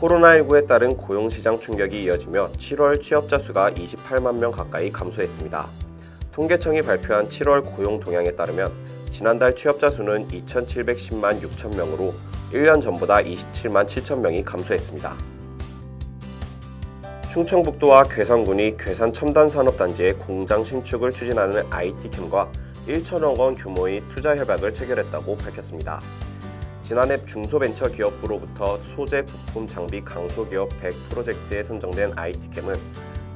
코로나19에 따른 고용시장 충격이 이어지며 7월 취업자 수가 28만 명 가까이 감소했습니다. 통계청이 발표한 7월 고용 동향에 따르면 지난달 취업자 수는 2,710만 6천 명으로 1년 전보다 27만 7천 명이 감소했습니다. 충청북도와 괴산군이 괴산 첨단산업단지의 공장 신축을 추진하는 IT캠과 1천억 원 규모의 투자 협약을 체결했다고 밝혔습니다. 지난해 중소벤처기업부로부터 소재 부품 장비 강소기업 100 프로젝트에 선정된 IT캠은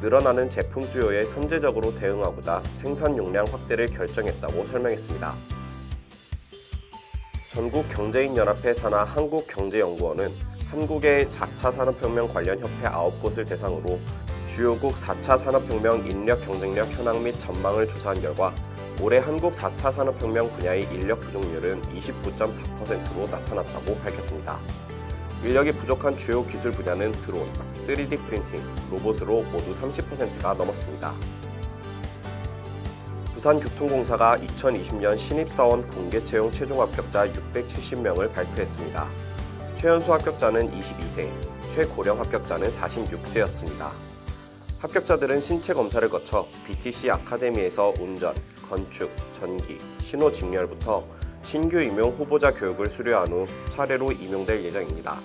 늘어나는 제품 수요에 선제적으로 대응하고자 생산 용량 확대를 결정했다고 설명했습니다. 전국경제인연합회 산하 한국경제연구원은 한국의 4차 산업혁명 관련 협회 9곳을 대상으로 주요국 4차 산업혁명 인력 경쟁력 현황 및 전망을 조사한 결과 올해 한국 4차 산업혁명 분야의 인력 부족률은 29.4%로 나타났다고 밝혔습니다. 인력이 부족한 주요 기술 분야는 드론, 3D 프린팅, 로봇으로 모두 30%가 넘었습니다. 부산교통공사가 2020년 신입사원 공개채용 최종 합격자 670명을 발표했습니다. 최연소 합격자는 22세, 최고령 합격자는 46세였습니다. 합격자들은 신체 검사를 거쳐 BTC 아카데미에서 운전, 건축, 전기, 신호 직렬부터 신규 임용 후보자 교육을 수료한 후 차례로 임용될 예정입니다.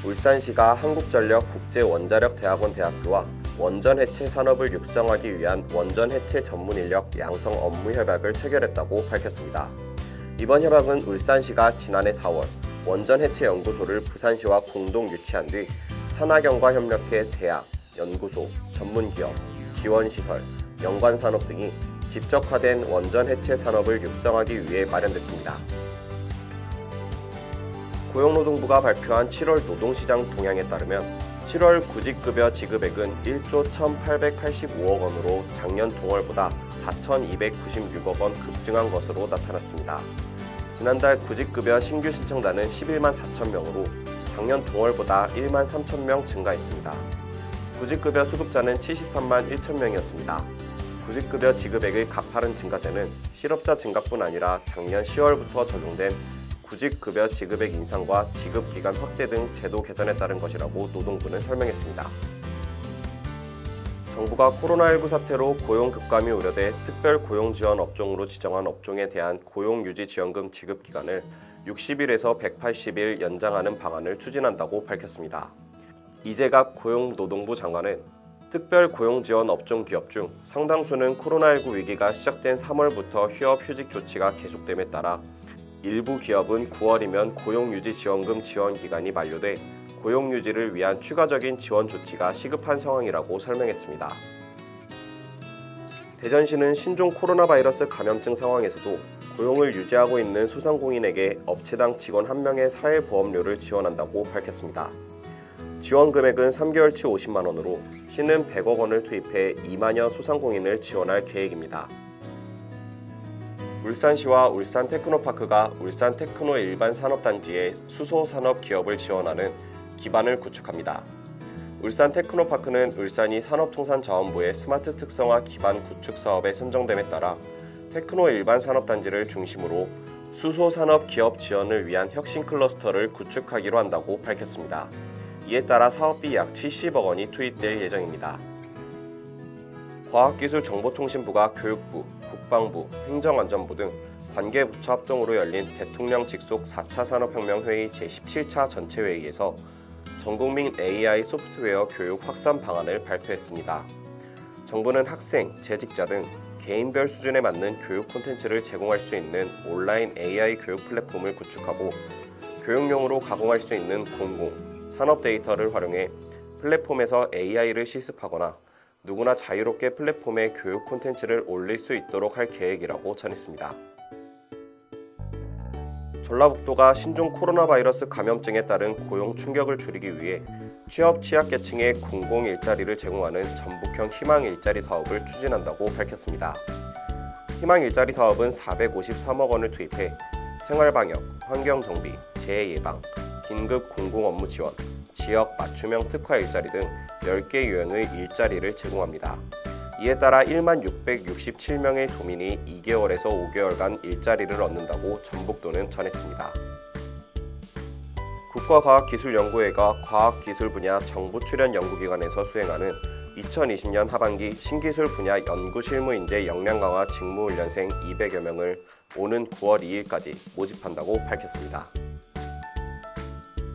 울산시가 한국전력 국제원자력대학원 대학교와 원전해체 산업을 육성하기 위한 원전해체 전문인력 양성 업무 협약을 체결했다고 밝혔습니다. 이번 협약은 울산시가 지난해 4월 원전해체연구소를 부산시와 공동 유치한 뒤 산하경과 협력해 대학, 연구소, 전문기업, 지원시설, 연관산업 등이 집적화된 원전해체 산업을 육성하기 위해 마련됐습니다. 고용노동부가 발표한 7월 노동시장 동향에 따르면 7월 구직급여 지급액은 1조 1,885억 원으로 작년 동월보다 4,296억 원 급증한 것으로 나타났습니다. 지난달 구직급여 신규 신청자는 11만 4천 명으로 작년 동월보다 1만 3천 명 증가했습니다. 구직급여 수급자는 73만 1천 명이었습니다. 구직급여 지급액의 가파른 증가세는 실업자 증가뿐 아니라 작년 10월부터 적용된 구직급여 지급액 인상과 지급기간 확대 등 제도 개선에 따른 것이라고 노동부는 설명했습니다. 정부가 코로나19 사태로 고용 급감이 우려돼 특별 고용지원 업종으로 지정한 업종에 대한 고용유지지원금 지급 기간을 60일에서 180일 연장하는 방안을 추진한다고 밝혔습니다. 이재갑 고용노동부 장관은 특별 고용지원 업종 기업 중 상당수는 코로나19 위기가 시작된 3월부터 휴업휴직 조치가 계속됨에 따라 일부 기업은 9월이면 고용유지지원금 지원 기간이 만료돼 고용유지를 위한 추가적인 지원 조치가 시급한 상황이라고 설명했습니다. 대전시는 신종 코로나 바이러스 감염증 상황에서도 고용을 유지하고 있는 소상공인에게 업체당 직원 1명의 사회보험료를 지원한다고 밝혔습니다. 지원 금액은 3개월치 50만 원으로 시는 100억 원을 투입해 2만여 소상공인을 지원할 계획입니다. 울산시와 울산테크노파크가 울산테크노 일반산업단지의 수소산업 기업을 지원하는 기반을 구축합니다. 울산테크노파크는 울산이 산업통상자원부의 스마트 특성화 기반 구축 사업에 선정됨에 따라 테크노 일반산업단지를 중심으로 수소산업 기업 지원을 위한 혁신 클러스터를 구축하기로 한다고 밝혔습니다. 이에 따라 사업비 약 70억 원이 투입될 예정입니다. 과학기술정보통신부가 교육부, 국방부, 행정안전부 등 관계부처 합동으로 열린 대통령 직속 4차 산업혁명회의 제17차 전체회의에서 전국민 AI 소프트웨어 교육 확산 방안을 발표했습니다. 정부는 학생, 재직자 등 개인별 수준에 맞는 교육 콘텐츠를 제공할 수 있는 온라인 AI 교육 플랫폼을 구축하고 교육용으로 가공할 수 있는 공공, 산업 데이터를 활용해 플랫폼에서 AI를 실습하거나 누구나 자유롭게 플랫폼에 교육 콘텐츠를 올릴 수 있도록 할 계획이라고 전했습니다. 전라북도가 신종 코로나 바이러스 감염증에 따른 고용 충격을 줄이기 위해 취업 취약계층에 공공 일자리를 제공하는 전북형 희망 일자리 사업을 추진한다고 밝혔습니다. 희망 일자리 사업은 453억 원을 투입해 생활방역, 환경정비, 재해예방, 긴급 공공 업무 지원, 지역 맞춤형 특화 일자리 등 10개 유형의 일자리를 제공합니다. 이에 따라 1만 667명의 도민이 2개월에서 5개월간 일자리를 얻는다고 전북도는 전했습니다. 국가과학기술연구회가 과학기술 분야 정부 출연 연구기관에서 수행하는 2020년 하반기 신기술 분야 연구실무인재 역량 강화 직무훈련생 200여 명을 오는 9월 2일까지 모집한다고 밝혔습니다.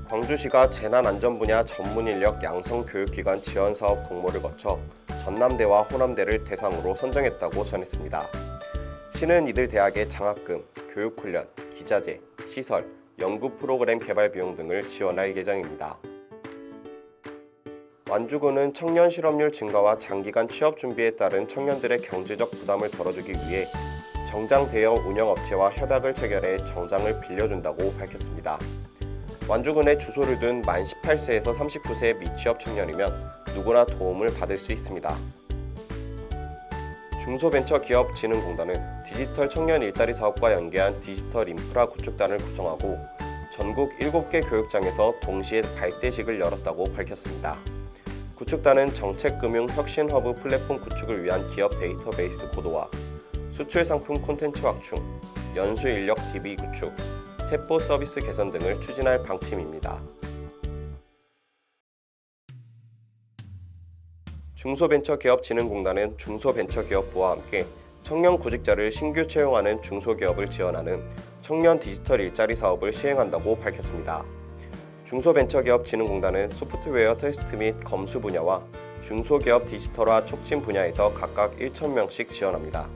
광주시가 재난안전 분야 전문인력 양성교육기관 지원사업 공모를 거쳐 전남대와 호남대를 대상으로 선정했다고 전했습니다. 시는 이들 대학의 장학금, 교육훈련, 기자재, 시설, 연구 프로그램 개발 비용 등을 지원할 예정입니다. 완주군은 청년 실업률 증가와 장기간 취업 준비에 따른 청년들의 경제적 부담을 덜어주기 위해 정장 대여 운영업체와 협약을 체결해 정장을 빌려준다고 밝혔습니다. 완주군에 주소를 둔 만 18세에서 39세의 미취업 청년이면 누구나 도움을 받을 수 있습니다. 중소벤처기업진흥공단은 디지털 청년 일자리 사업과 연계한 디지털 인프라 구축단을 구성하고 전국 7개 교육장에서 동시에 발대식을 열었다고 밝혔습니다. 구축단은 정책금융 혁신허브 플랫폼 구축을 위한 기업 데이터베이스 고도화, 수출 상품 콘텐츠 확충, 연수 인력 DB 구축, 챗봇 서비스 개선 등을 추진할 방침입니다. 중소벤처기업진흥공단은 중소벤처기업부와 함께 청년 구직자를 신규 채용하는 중소기업을 지원하는 청년 디지털 일자리 사업을 시행한다고 밝혔습니다. 중소벤처기업진흥공단은 소프트웨어 테스트 및 검수 분야와 중소기업 디지털화 촉진 분야에서 각각 1,000명씩 지원합니다.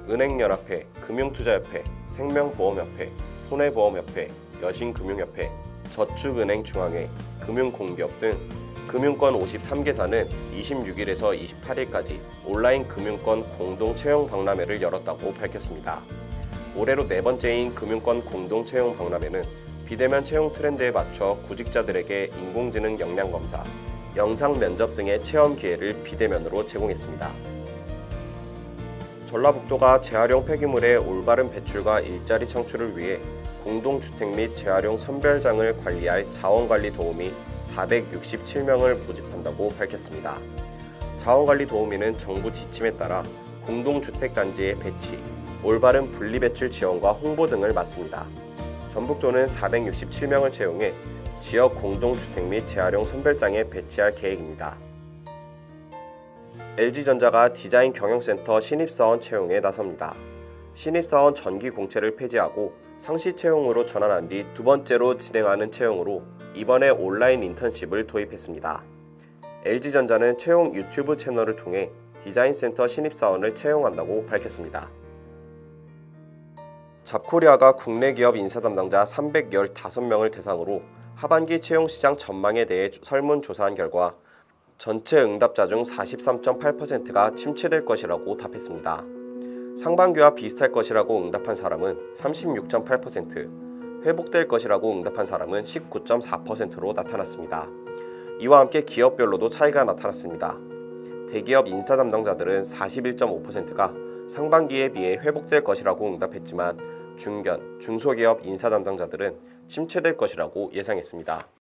은행연합회, 금융투자협회, 생명보험협회, 손해보험협회, 여신금융협회, 저축은행중앙회, 금융공기업 등 금융권 53개사는 26일에서 28일까지 온라인 금융권 공동채용 박람회를 열었다고 밝혔습니다. 올해로 4번째인 금융권 공동채용 박람회는 비대면 채용 트렌드에 맞춰 구직자들에게 인공지능 역량검사, 영상 면접 등의 체험 기회를 비대면으로 제공했습니다. 전라북도가 재활용 폐기물의 올바른 배출과 일자리 창출을 위해 공동주택 및 재활용 선별장을 관리할 자원관리 도우미 467명을 모집한다고 밝혔습니다. 자원관리 도우미는 정부 지침에 따라 공동주택단지의 배치, 올바른 분리배출 지원과 홍보 등을 맡습니다. 전북도는 467명을 채용해 지역 공동주택 및 재활용 선별장에 배치할 계획입니다. LG전자가 디자인 경영센터 신입사원 채용에 나섭니다. 신입사원 전기 공채를 폐지하고 상시 채용으로 전환한 뒤 두 번째로 진행하는 채용으로 이번에 온라인 인턴십을 도입했습니다. LG전자는 채용 유튜브 채널을 통해 디자인센터 신입사원을 채용한다고 밝혔습니다. 잡코리아가 국내 기업 인사 담당자 315명을 대상으로 하반기 채용시장 전망에 대해 설문조사한 결과 전체 응답자 중 43.8%가 침체될 것이라고 답했습니다. 상반기와 비슷할 것이라고 응답한 사람은 36.8%, 회복될 것이라고 응답한 사람은 19.4%로 나타났습니다. 이와 함께 기업별로도 차이가 나타났습니다. 대기업 인사 담당자들은 41.5%가 상반기에 비해 회복될 것이라고 응답했지만 중견, 중소기업 인사 담당자들은 침체될 것이라고 예상했습니다.